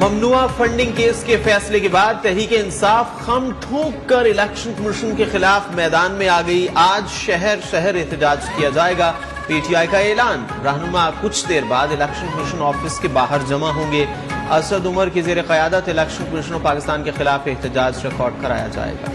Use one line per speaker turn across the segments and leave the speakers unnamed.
ममनुआ funding case के फैसले के बाद तहरीक इंसाफ खम ठोक कर इलेक्शन कमीशन के खिलाफ मैदान में आ गई। आज शहर शहर एहतजाज किया जाएगा। पीटीआई का ऐलान, रहनुमा कुछ देर बाद इलेक्शन कमीशन ऑफिस के बाहर जमा होंगे। असद उमर की जेर क़यादत इलेक्शन कमीशन ऑफ पाकिस्तान के खिलाफ एहतजाज रिकॉर्ड कराया जाएगा।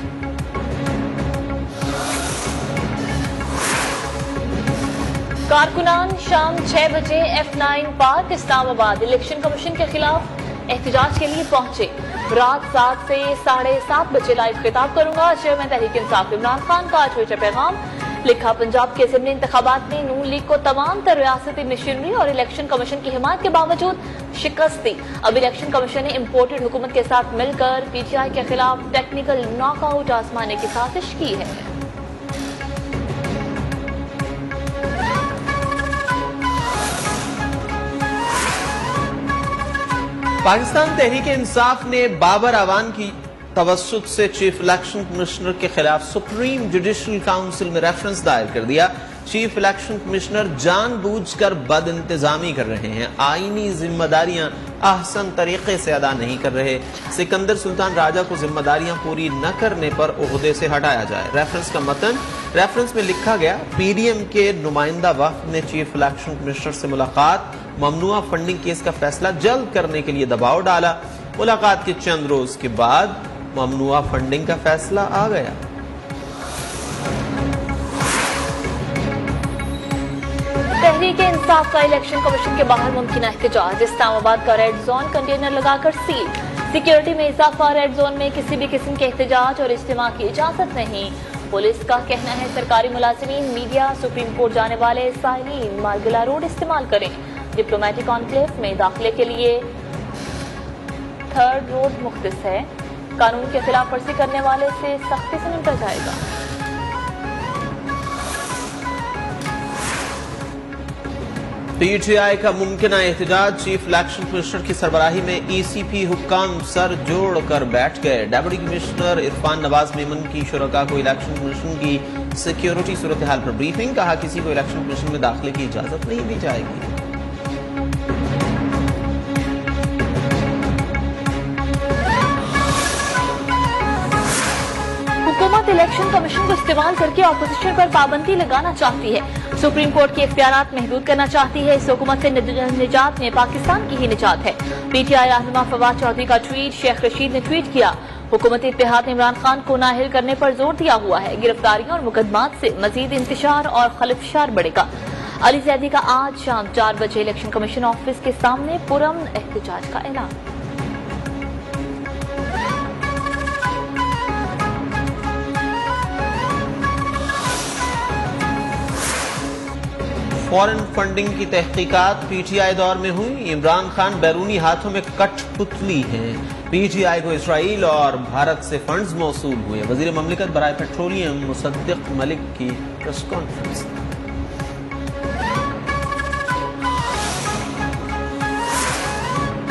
कारकुनान शाम 6 बजे F9 park Islamabad election commission के खिलाफ एहतजाज के लिए पहुंचे। रात 7 से 7:30 बजे लाइव खिताब करूंगा। चेयरमैन तहरीक इंसाफ इमरान खान का ट्विटर पैगाम लिखा, पंजाब के ज़िमनी इंतखाबात में नून लीग को तमाम तर रियासती मशीनरी और इलेक्शन कमीशन की हिमायत के बावजूद शिकस्त दी। अब इलेक्शन कमीशन ने इम्पोर्टेड हुकूमत के साथ मिलकर पीटीआई के खिलाफ टेक्निकल नॉकआउट आजमाने की साजिश की है।
पाकिस्तान तहरीक इंसाफ ने बाबर अवान की तवस्सुत से चीफ इलेक्शन कमिश्नर के खिलाफ सुप्रीम जुडिशल काउंसिल में रेफरेंस दायर कर दिया। चीफ इलेक्शन कमिश्नर जानबूझकर बद इंतजामी कर रहे हैं, आईनी जिम्मेदारियां आहसन तरीके से अदा नहीं कर रहे। सिकंदर सुल्तान राजा को जिम्मेदारियां पूरी न करने पर ओहदे से हटाया जाए। रेफरेंस का मतन, रेफरेंस में लिखा गया, पीडीएम के नुमाइंदा वफ्द ने चीफ इलेक्शन कमिश्नर से मुलाकात, ममनुआ फंडिंग केस का फैसला जल्द करने के लिए दबाव डाला। मुलाकात के चंद रोज के बाद ममनुआ फंडिंग का फैसला आ गया।
तहरीक इंसाफ का इलेक्शन कमीशन के बाहर मुमकिन एहतजाज, इस्लामाबाद का रेड जोन कंटेनर लगाकर सील। सिक्योरिटी में इजाफा, रेड जोन में किसी भी किस्म के एहतजाज और इज्तिमा की इजाजत नहीं। पुलिस का कहना है सरकारी मुलाजिमीन, मीडिया, सुप्रीम कोर्ट जाने वाले साइलिन मार्गिला रोड इस्तेमाल करें। डिप्लोमेटिक कॉन्क्लेव में दाखिले के लिए 3rd रोड मुख्तस है। कानून के खिलाफ वर्जी करने वाले से सख्ती से निपटा जाएगा।
पीटीआई का मुमकिना एहतजाज, चीफ इलेक्शन कमिश्नर की सरबराही में ईसीपी हुक्काम सर जोड़कर बैठ गए। डिप्टी कमिश्नर इरफान नवाज मेमन की शुरका को इलेक्शन कमीशन की सिक्योरिटी सूरत हाल पर ब्रीफिंग, कहा किसी को इलेक्शन कमीशन में दाखिले की इजाजत नहीं दी जाएगी।
हुकूमत इलेक्शन कमीशन को इस्तेमाल करके ऑपोजिशन पर पाबंदी लगाना चाहती है। सुप्रीम कोर्ट के इख्तियारात महदूद करना चाहती है। इस हुकूमत से निजात में पाकिस्तान की ही निजात है। पीटीआई रहनुमा फवाद चौधरी का ट्वीट, शेख रशीद ने ट्वीट किया, हुकूमती इत्तेहाद ने इमरान खान को नाअहल करने पर जोर दिया हुआ है। गिरफ्तारियों और मुकदमात से मजीद इंतशार और खलफशार बढ़ेगा। अली जैदी का आज शाम 4 बजे इलेक्शन कमीशन ऑफिस के सामने पुरअमन एहतजाज का ऐलान।
फॉरेन फंडिंग की तहकीकात पीटीआई दौर में हुई। इमरान खान बैरूनी हाथों में कठपुतली हैं। पीटीआई को इसराइल और भारत से फंड्स मौसूल हुए। वजीर ममलिकत बराए पेट्रोलियम मुसद्दिक मलिक की प्रेस कॉन्फ्रेंस।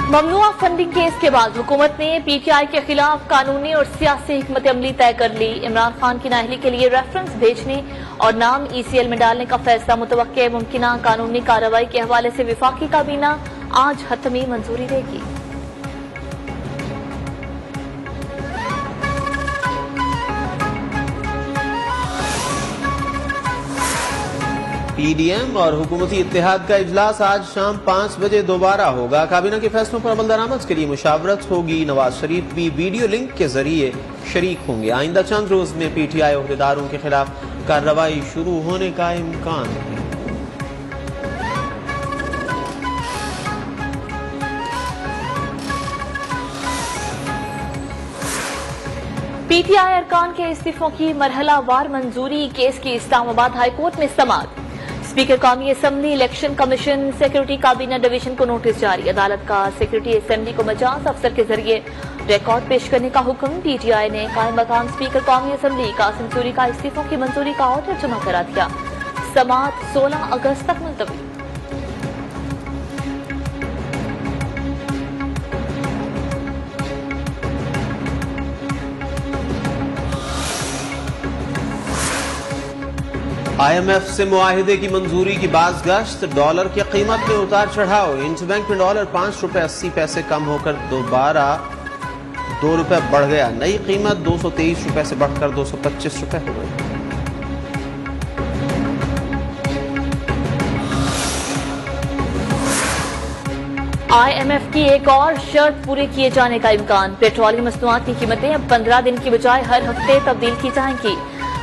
ममनुआ फंडिंग केस के बाद हुकूमत ने पीटीआई के खिलाफ कानूनी और सियासी हिकमत अमली तय कर ली। इमरान खान की नाअहली के लिए रेफरेंस भेजने और नाम ईसीएल में डालने का फैसला मुतवक्के मुमकिना कानूनी कार्रवाई के हवाले से विफाकी काबीना आज हतमी मंजूरी देगी।
पीडीएम और हुकूमती इत्तेहाद का इजलास आज शाम 5 बजे दोबारा होगा। काबीना के फैसलों पर अमल दरामद के लिए मुशावरत होगी। नवाज शरीफ भी वीडियो लिंक के जरिए शरीक होंगे। आइंदा चंद रोज में पीटीआई ओहदेदारों के खिलाफ कार्रवाई शुरू होने का इम्कान है।
पीटीआई अरकान के इस्तीफों की मरहलावार मंजूरी, केस की इस्लामाबाद हाईकोर्ट में समाअत। स्पीकर कौमी असम्बली, इलेक्शन कमीशन, सिक्योरिटी काबीना डिवीजन को नोटिस जारी। अदालत का सिक्योरिटी असम्बली को मजाज अफसर के जरिए रिकॉर्ड पेश करने का हुक्म। पीटीआई ने कायम मकाम स्पीकर कौमी असम्बली कासिम सूरी का इस्तीफों की मंजूरी का ऑर्डर जमा करा दिया। समाअत 16 अगस्त तक मुलतवी।
IMF से मुआहिदे की मंजूरी की बाज़गश्त, डॉलर की कीमत में उतार चढ़ाव। इंटरबैंक में डॉलर 5 रुपए 80 पैसे कम होकर दोबारा 2 रुपए बढ़ गया। नई कीमत 223 रुपए से बढ़कर 225 रुपए हो गई।
IMF की एक और शर्त पूरी किए जाने का इम्कान। पेट्रोलियम मसनूआत की कीमतें अब 15 दिन की बजाय हर हफ्ते तब्दील की जाएंगी।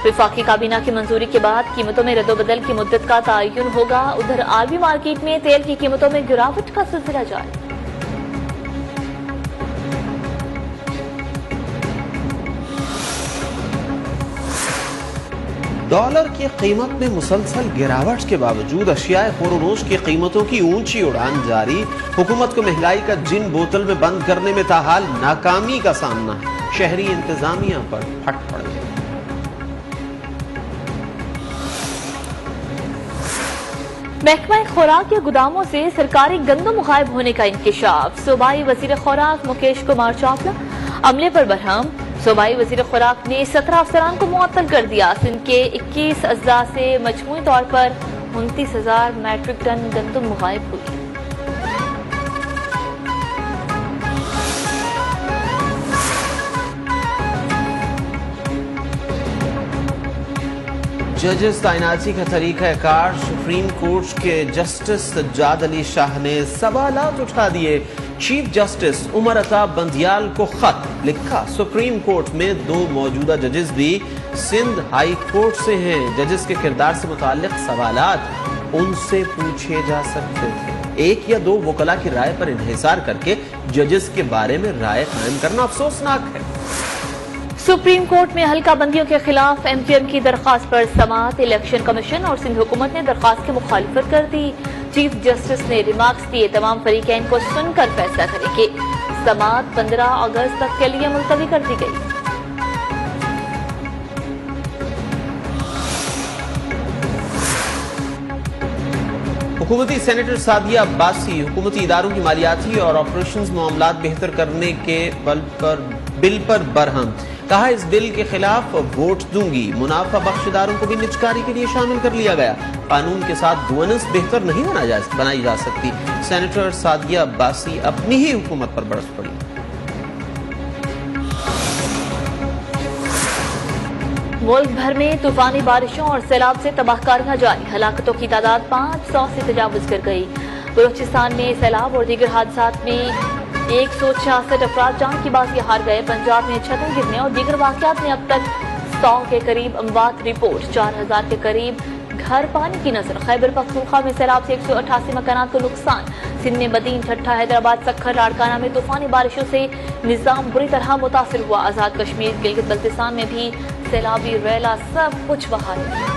विफाकी काबीना की मंजूरी के बाद कीमतों में रद्दोबदल की मुद्दत का तयन होगा। उधर आरबी मार्केट में तेल की कीमतों में गिरावट का सिलसिला जारी।
डॉलर की कीमत में मुसलसल गिरावट के बावजूद अशियाए खोरोनोश की कीमतों की ऊंची उड़ान जारी। हुकूमत को महंगाई का जिन बोतल में बंद करने में ताहाल नाकामी का सामना है। शहरी इंतजामिया पर फट पड़ गई।
महकमा खुराक के गुदामों से सरकारी गंदम गायब होने का इंकशाफ। सूबाई वजीर खुराक मुकेश कुमार चावला अमले पर बरहम। सूबाई वजीर खुराक ने 17 अफसरान को मुअत्तल कर दिया। सिंध के 21 अजला से मजमूई तौर पर 29,000 मैट्रिक टन गंदम गायब हुई।
जजेस तैनाती का तरीक़ाकार। सुप्रीम कोर्ट के जस्टिस सज्जाद अली शाह ने सवालात उठा दिए। चीफ जस्टिस उमर अता बंदियाल को खत लिखा। सुप्रीम कोर्ट में 2 मौजूदा जजेस भी सिंध हाई कोर्ट से हैं। जजेस के किरदार से मुताल्लिक सवालात उनसे पूछे जा सकते थे। 1 या 2 वकला की राय पर इन्हिसार करके जजेस के बारे में राय कायम करना अफसोसनाक है।
सुप्रीम कोर्ट में हल्का बंदियों के खिलाफ MQM की दरखास्त पर समाअत। इलेक्शन कमीशन और सिंध हुकूमत ने दरखास्त की मुखालिफत कर दी। चीफ जस्टिस ने रिमार्क्स दिए, तमाम फरीकैन को सुनकर फैसला करेंगे। समाअत 15 अगस्त तक के लिए मुलतवी कर दी गई।
हुकूमती सेनेटर सादिया अब्बासी हुकूमती इदारों की मालियाती और ऑपरेशंस मामलात बेहतर करने के बिल पर बरहम। कहा, इस बिल के खिलाफ वोट दूंगी। मुनाफा बख्शदारों को भी निजकारी के लिए शामिल कर लिया गया। कानून के साथ गवर्नेंस बेहतर नहीं बनाई जा सकती। सेनेटर सादिया अब्बासी अपनी ही हुकूमत पर बरस पड़ी।
मुल्क भर में तूफानी बारिशों और सैलाब से तबाहकारियां जारी। हलाकतों की तादाद 500 से तजावुज कर गई। बलूचिस्तान में सैलाब और दीगर हादसात में 166 अफराद जान की बाजी हार गए। पंजाब में छतें गिरने और दीगर वाकयात में अब तक 100 के करीब अमवात रिपोर्ट। 4000 के करीब घर पानी की नजर। खैबर पख्तूनख्वा में सैलाब से 188 मकानात को नुकसान। सिंध में बदीन, ठट्ठा, हैदराबाद, सक्खर, लाड़काना में तूफानी बारिशों से निजाम बुरी तरह मुतासिर हुआ। आजाद कश्मीर, गिलगित बल्तिस्तान में भी सैलाबी रैला सब कुछ बहा है।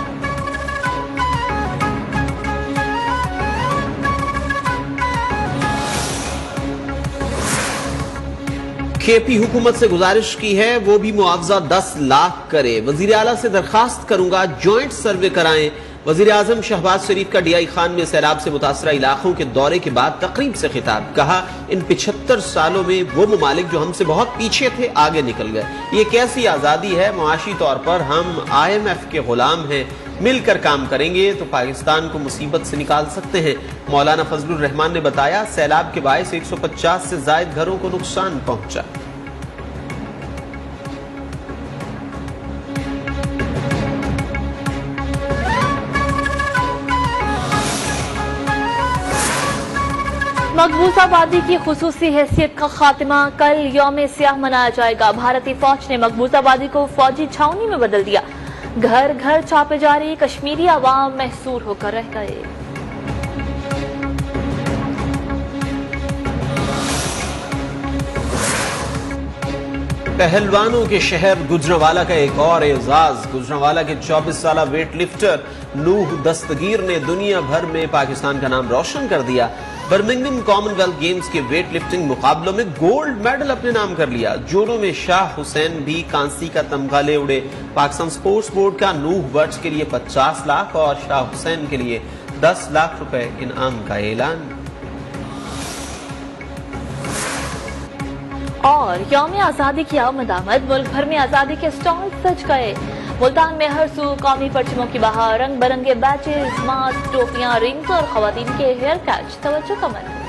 KP हुकूमत से गुजारिश की है वो भी मुआवजा 10 लाख करे। वजीर आला से दरखास्त करूंगा ज्वाइंट सर्वे कराएं। वजीर आजम शहबाज शरीफ का DI खान में सैलाब से मुतासरा इलाकों के दौरे के बाद तकरीब से खिताब। कहा, इन 75 सालों में वो ममालिक जो हमसे बहुत पीछे थे आगे निकल गए। ये कैसी आजादी है। मुआशी तौर पर हम IMF के गुलाम हैं। मिलकर काम करेंगे तो पाकिस्तान को मुसीबत से निकाल सकते हैं। मौलाना फजलुर रहमान ने बताया, सैलाब के बायस 150 से जायद घरों को नुकसान पहुंचा।
मकबूजा आबादी की खुसूसी हैसियत का खात्मा। कल यौम सियाह मनाया जाएगा। भारतीय फौज ने मकबूजा आबादी को फौजी छावनी में बदल दिया। घर घर छापे जारी। कश्मीरी आवाम महसूर होकर रह गए।
पहलवानों के शहर गुजरांवाला का एक और एजाज। गुजरांवाला के 24 साला वेट लिफ्टर नूह दस्तगीर ने दुनिया भर में पाकिस्तान का नाम रोशन कर दिया। बर्मिंघम कॉमनवेल्थ गेम्स के वेट लिफ्टिंग मुकाबलों में गोल्ड मेडल अपने नाम कर लिया। जोड़ों में शाह हुसैन भी कांसी का तमगा ले उड़े। पाकिस्तान स्पोर्ट्स बोर्ड का नूह बख्श के लिए 50 लाख और शाह हुसैन के लिए 10 लाख रुपए इनाम का ऐलान।
और यौम आजादी की आमद। मुल्क भर में आजादी के स्टॉल सज गए। मुल्तान में हर सू कौमी परचमों की बहार, रंग बिरंगे बैचेस, मास्क, टोपियां, रिंग्स और खवातीन के हेयर कैच तवज्जो का मरकज।